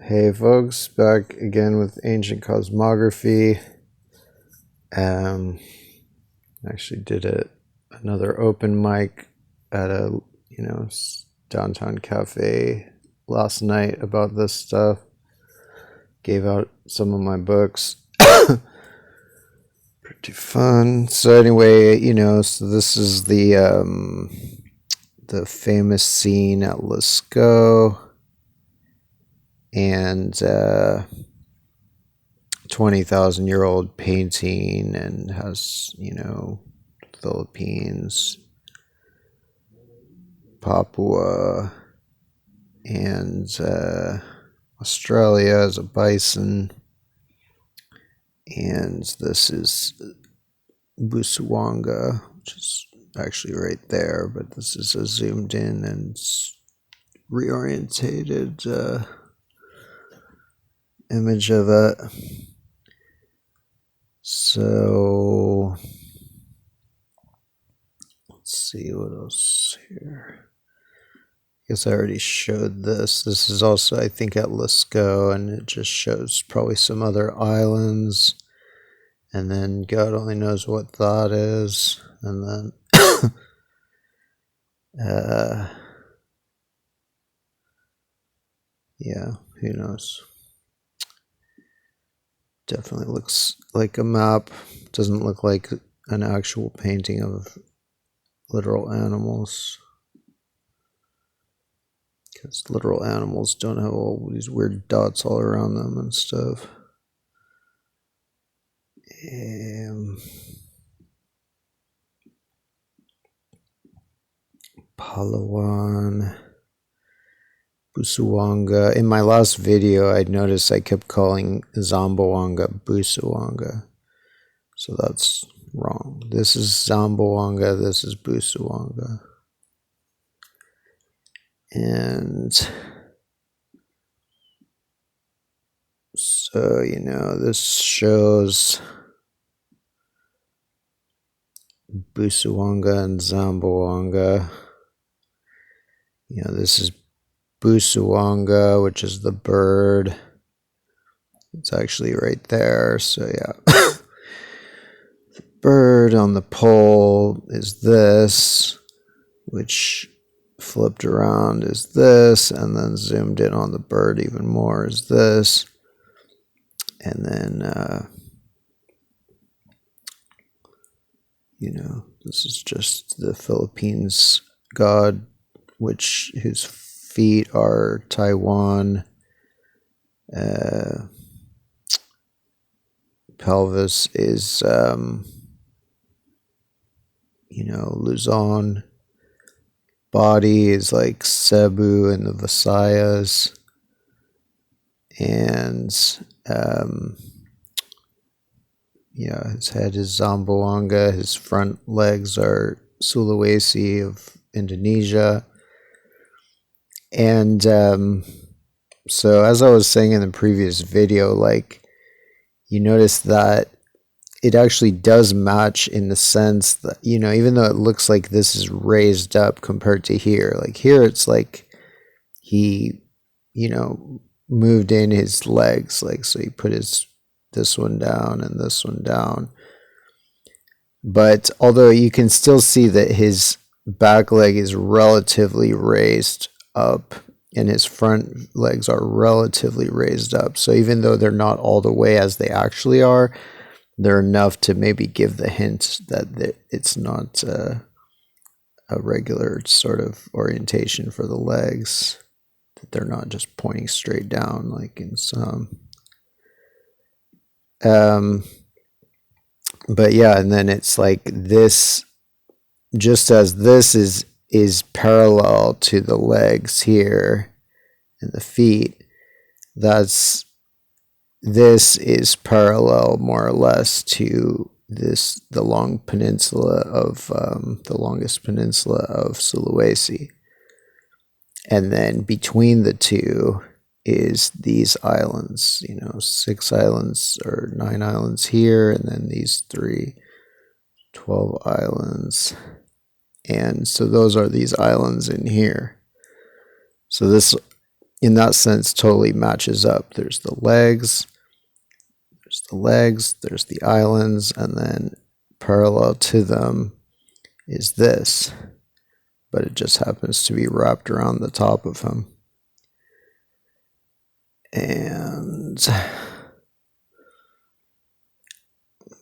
Hey folks, back again with Ancient Cosmography. Actually did another open mic at a downtown cafe last night about this stuff. Gave out some of my books. Pretty fun. So anyway, so this is the famous scene at Lascaux, and 20,000-year-old painting, and has, Philippines, Papua, and Australia as a bison. And this is Busuwanga, which is actually right there, but this is a zoomed in and reorientated image of it. So let's see what else here. I guess I already showed this. This is also, I think, at Lascaux, and it just shows probably some other islands. And then God only knows what that is. And then yeah, who knows? Definitely looks like a map. Doesn't look like an actual painting of literal animals, because literal animals don't have all these weird dots all around them and stuff. Palawan, Busuwanga. In my last video, I noticed I kept calling Zamboanga Busuwanga, so that's wrong. This is Zamboanga, this is Busuwanga. And so, this shows Busuwanga and Zamboanga. This is Busuwanga, which is the bird. It's actually right there, so yeah. The bird on the pole is this, which flipped around is this, and then zoomed in on the bird even more is this. And then, this is just the Philippines god, whose feet are Taiwan. Pelvis is, Luzon. Body is like Cebu and the Visayas. And his head is Zamboanga. His front legs are Sulawesi of Indonesia. And so, as I was saying in the previous video, you notice that it actually does match, in the sense that, even though it looks like this is raised up compared to here, here it's like he, moved in his legs, so he put this one down and this one down. But although you can still see that his back leg is relatively raised up and his front legs are relatively raised up, so even though they're not all the way as they actually are, they're enough to maybe give the hint that it's not a regular sort of orientation for the legs, that they're not just pointing straight down like in some. But yeah, and then it's like this, just as this is parallel to the legs here and the feet, this is parallel more or less to the longest peninsula of Sulawesi. And then between the two is these islands, 6 islands or 9 islands here, and then these 12 islands. And so those are these islands in here. So this in that sense totally matches up. There's the legs, there's the islands, and then parallel to them is this, but it just happens to be wrapped around the top of him. And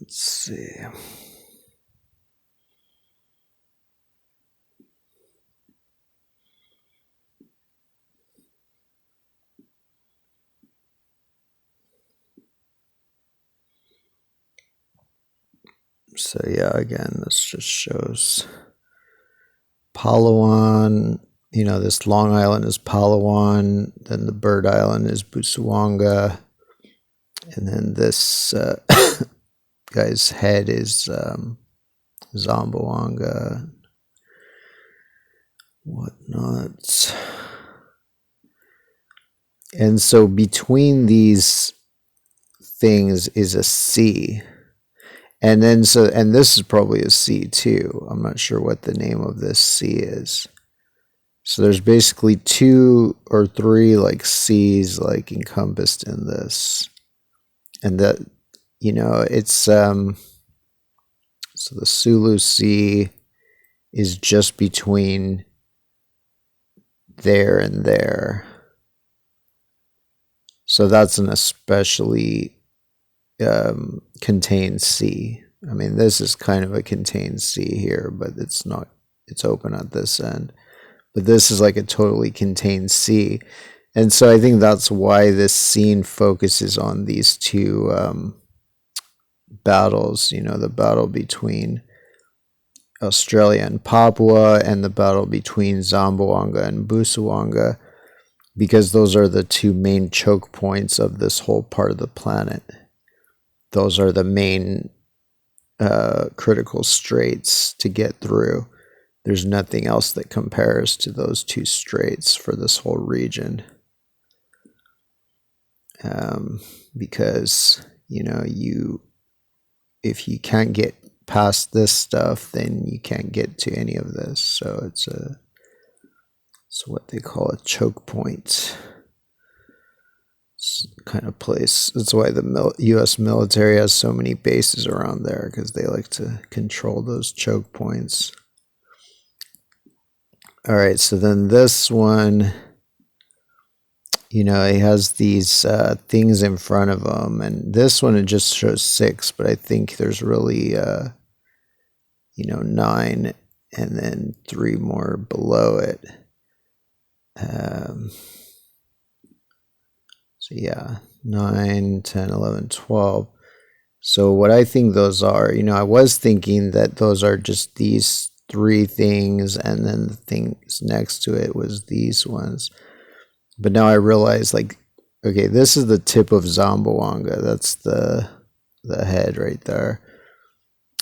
let's see. So yeah, again, this just shows Palawan. You know, this long island is Palawan, then the bird island is Busuanga, and then this guy's head is Zamboanga, whatnot. And so between these things is a sea. And then and this is probably a sea too. I'm not sure what the name of this sea is. So there's basically 2 or 3 like seas like encompassed in this. And that, you know, it's so the Sulu Sea is just between there and there. So that's an especially contained sea. I mean, this is kind of a contained sea here, but it's not, it's open at this end. But this is like a totally contained sea. And so I think that's why this scene focuses on these 2 battles, you know, the battle between Australia and Papua and the battle between Zamboanga and Busuanga, because those are the 2 main choke points of this whole part of the planet. Those are the main critical straits to get through. There's nothing else that compares to those 2 straits for this whole region. Because, you know, if you can't get past this stuff, then you can't get to any of this. So it's what they call a choke point. Kind of place. That's why the U.S. military has so many bases around there, because they like to control those choke points. All right, so then this one, you know, he has these things in front of him, and this one it just shows 6, but I think there's really, you know, 9, and then 3 more below it. So yeah, 9, 10, 11, 12. So what I think those are, you know, I was thinking that those are just these 3 things, and then the things next to it was these ones. But now I realize, like, okay, this is the tip of Zamboanga. That's the head right there.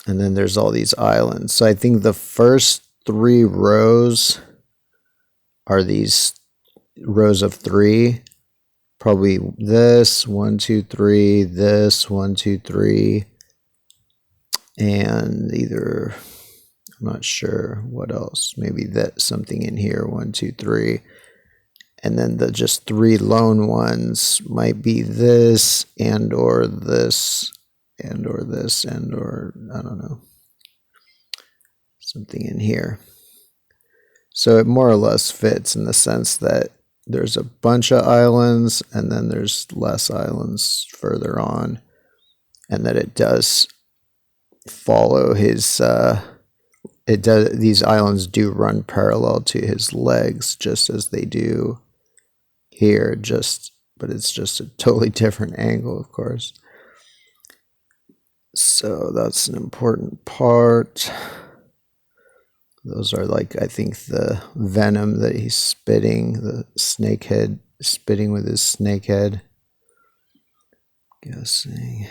And then there's all these islands. So I think the first 3 rows are these rows of 3. Probably this, 1, 2, 3, this, 1, 2, 3, and either, I'm not sure what else, maybe that something in here, 1, 2, 3, and then the just 3 lone ones might be this, and or this, and or this, and or, I don't know, something in here. So it more or less fits in the sense that there's a bunch of islands, and then there's less islands further on, and that it does follow his, these islands do run parallel to his legs, just as they do here, but it's just a totally different angle, of course. So that's an important part. Those are, like, I think the venom that he's spitting, the snakehead spitting with his snakehead. Guessing.